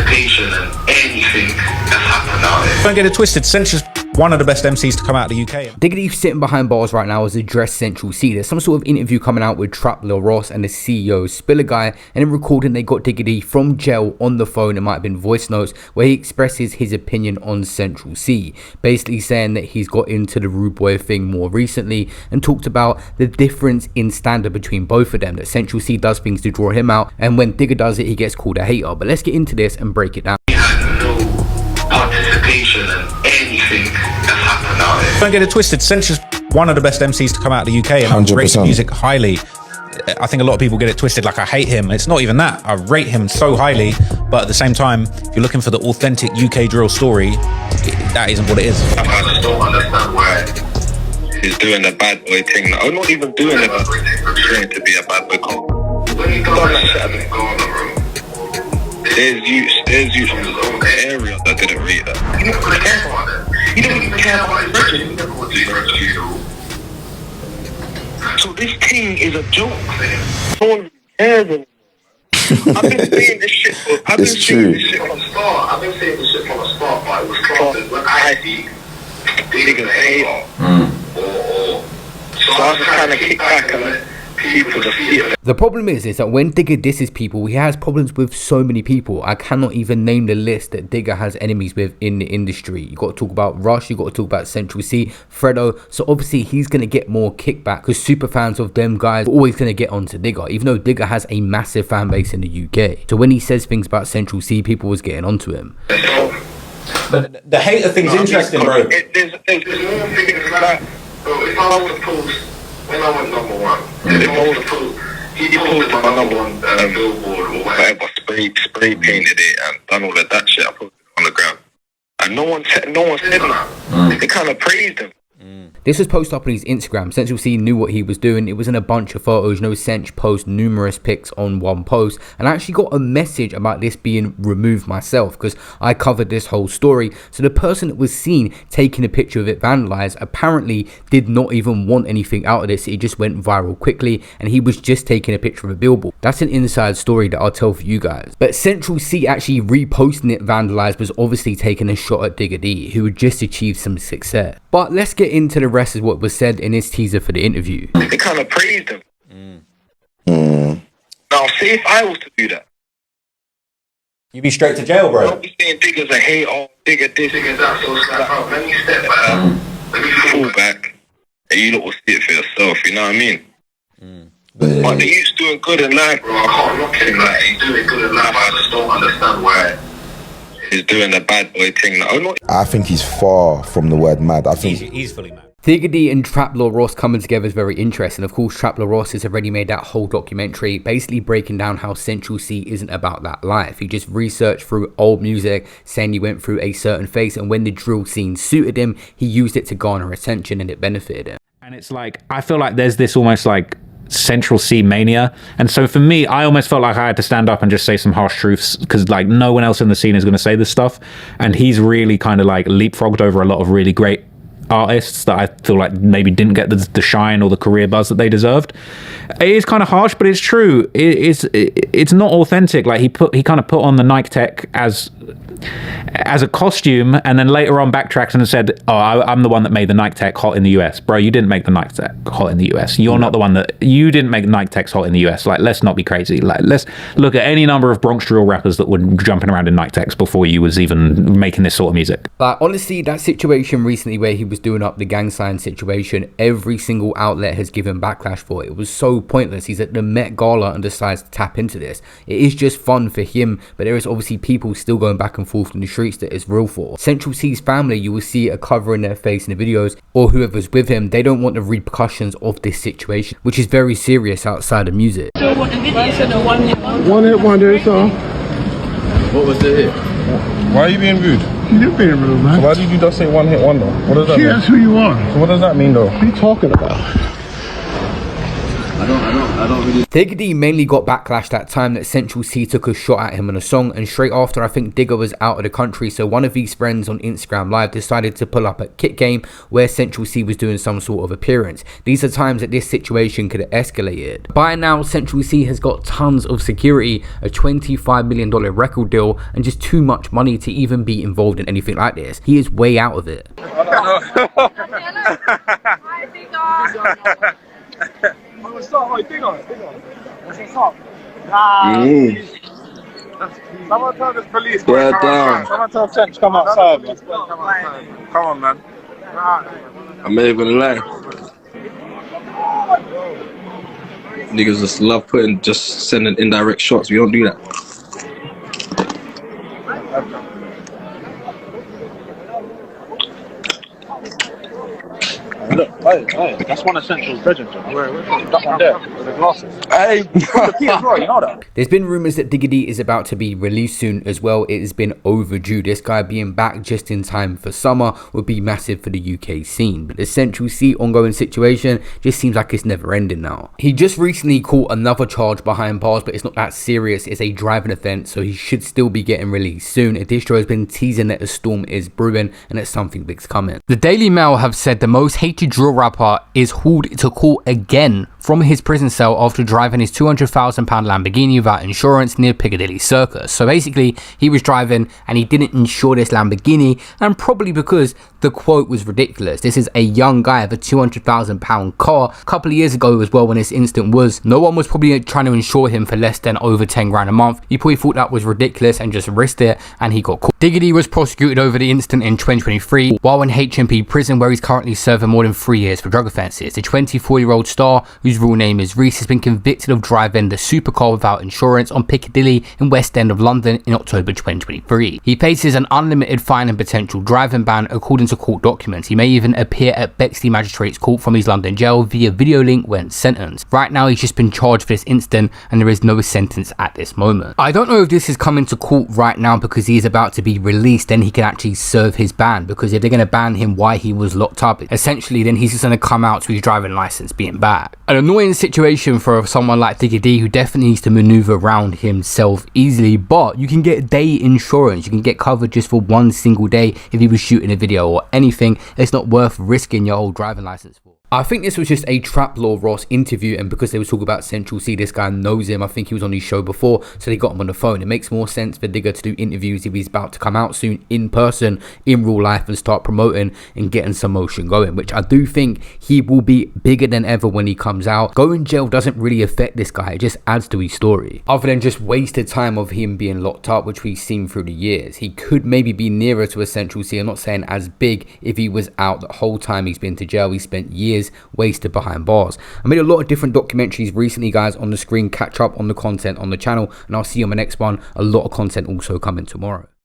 participation in anything that's happened out there. Don't get it twisted, Cench is one of the best MCs to come out of the UK. Digga D sitting behind bars right now has addressed Central C. There's some sort of interview coming out with TrapLoreRoss and the CEO Spiller Guy, and in recording they got Digga D from jail on the phone. It might have been voice notes where he expresses his opinion on Central C, basically saying that he's got into the rude boy thing more recently and talked about the difference in standard between both of them, that Central C does things to draw him out, and when Digga does it he gets called a hater. But let's get into this and break it down. He had no participation in anything that's happened out there. Don't get it twisted, Cench is one of the best MCs to come out of the UK, and I rate his music highly. I think a lot of people get it twisted, like I hate him. It's not even that. I rate him so highly, but at the same time, if you're looking for the authentic UK drill story, that isn't what it is. I just don't understand why he's doing the bad boy thing. I'm not even doing the bad boy thing. I'm trying to be a bad boy cop. When he done that shit, I didn't go on the room. There's youth from his own area that didn't read that. He didn't really care about it. He didn't even care about his brethren. He never went to his brethren. So this thing is a joke, man. No one cares anymore. I've been saying this shit from the start. I've been saying this shit from the start, but it was classed when I see Digga D or so I was just trying to kick back and let people just see it. The problem is that when Digga disses people, he has problems with so many people. I cannot even name the list that Digga has enemies with in the industry. You got to talk about Rush, you got to talk about Central C, Fredo. So obviously he's going to get more kickback because super fans of them guys are always going to get onto Digga, even though Digga has a massive fan base in the UK. So when he says things about Central C, people was getting onto him. But the hater thing's interesting, bro. There's more things like, bro, if I was to post when I went #1, if I was to post, he posted my #1 Billboard or whatever, spray painted it and done all of that shit. I posted it on the ground, and no one said that. They kind of praised him. This was posted up on his Instagram. Central C knew what he was doing. It was in a bunch of photos. You know, Cench posts numerous pics on one post. And I actually got a message about this being removed myself because I covered this whole story. So the person that was seen taking a picture of it vandalized apparently did not even want anything out of this. It just went viral quickly and he was just taking a picture of a billboard. That's an inside story that I'll tell for you guys. But Central C actually reposting it vandalized was obviously taking a shot at Digga D, who had just achieved some success. But let's get into the rest of what was said in his teaser for the interview. They kind of praised him. Now, say if I was to do that, You be straight to jail, bro. Don't be saying Digga's a hater, Digga this, Digga that. So it's like, bro, let me step back, let me fall back, and you lot will see it for yourself. You know what I mean? But the youth's doing good in life, bro. I can't knock him. Like, he's doing good in life. I just don't understand why he's doing the bad boy thing. I think he's far from the word mad. I think he's fully mad. Digga D and TrapLoreRoss coming together is very interesting. Of course, TrapLoreRoss has already made that whole documentary basically breaking down how Central C isn't about that life. He just researched through old music, saying he went through a certain phase, and when the drill scene suited him, he used it to garner attention and it benefited him. And it's like, I feel like there's this almost like Central C mania, and so for me, I almost felt like I had to stand up and just say some harsh truths because like no one else in the scene is going to say this stuff, and he's really kind of like leapfrogged over a lot of really great artists that I feel like maybe didn't get the shine or the career buzz that they deserved. It is kind of harsh, but it's true. It's not authentic. Like he kind of put on the Nike Tech as a costume, and then later on backtracks and said, "Oh, I'm the one that made the Nike Tech hot in the US." Bro, you didn't make the Nike Tech hot in the US. You're not the one that you didn't make Nike Techs hot in the US. Like, let's not be crazy. Like, let's look at any number of Bronx drill rappers that were jumping around in Nike Techs before you was even making this sort of music. But honestly, that situation recently where he was doing up the gang sign situation, every single outlet has given backlash for it. It was so pointless. He's at the Met Gala and decides to tap into this. It is just fun for him, but there is obviously people still going back and forth in the streets that it's real for. Central C's family, you will see a covering their face in the videos, or whoever's with him, they don't want the repercussions of this situation, which is very serious outside of music. One hit wonder, so. What was the hit? Why are you being rude? You're being rude, man. So why did you just say one hit wonder? What does that mean? That's who you are. So what does that mean though? What are you talking about? I don't really. Digga D mainly got backlash that time that Central C took a shot at him on a song, and straight after I think Digga was out of the country, so one of his friends on Instagram Live decided to pull up at Kit Game where Central C was doing some sort of appearance. These are times that this situation could have escalated. By now, Central C has got tons of security, a $25 million record deal, and just too much money to even be involved in anything like this. He is way out of it. Someone tell this police. Yeah, down. Someone tell Cench, come outside, man. Come on, man. I'm not even gonna lie. Niggas just love just sending indirect shots. We don't do that. Look, hey, that's one of Central's legends. Where that one there with the glasses. Hey, The key as well, you know that. There's been rumours that Digga D is about to be released soon as well. It has been overdue. This guy being back just in time for summer would be massive for the UK scene. But the Central C ongoing situation just seems like it's never ending now. He just recently caught another charge behind bars, but it's not that serious. It's a driving offence, so he should still be getting released soon. A distro has been teasing that a storm is brewing and that something big's coming. The Daily Mail have said the most hated drill rapper is hauled to court again from his prison cell after driving his £200,000 Lamborghini without insurance near Piccadilly Circus. So basically, he was driving and he didn't insure this Lamborghini, and probably because the quote was ridiculous. This is a young guy with a £200,000 car. A couple of years ago as well, when this incident was, no one was probably trying to insure him for less than over 10 grand a month. He probably thought that was ridiculous and just risked it, and he got caught. Digga D was prosecuted over the incident in 2023 while in HMP prison, where he's currently serving more than 3 years for drug offences. The 24-year-old star, whose real name is Reese, has been convicted of driving the supercar without insurance on Piccadilly in West End of London in October 2023. He faces an unlimited fine and potential driving ban according to court documents. He may even appear at Bexley Magistrates Court from his London jail via video link when sentenced. Right now, he's just been charged for this incident and there is no sentence at this moment. I don't know if this is coming to court right now because he is about to be released, then he can actually serve his ban, because if they're going to ban him while he was locked up, essentially then he's just going to come out to his driving license being back. An annoying situation for someone like Digga D, who definitely needs to maneuver around himself easily, but you can get day insurance. You can get covered just for one single day if he was shooting a video or anything. It's not worth risking your whole driving license for. I think this was just a TrapLoreRoss interview, and because they were talking about Central C, this guy knows him. I think he was on his show before, so they got him on the phone. It makes more sense for Digga to do interviews if he's about to come out soon in person, in real life, and start promoting and getting some motion going, which I do think he will be bigger than ever when he comes out. Going jail doesn't really affect this guy. It just adds to his story. Other than just wasted time of him being locked up, which we've seen through the years. He could maybe be nearer to a Central C. I'm not saying as big if he was out the whole time he's been to jail. He spent years wasted behind bars. I made a lot of different documentaries recently, guys, on the screen. Catch up on the content on the channel, and I'll see you on my next one. A lot of content also coming tomorrow.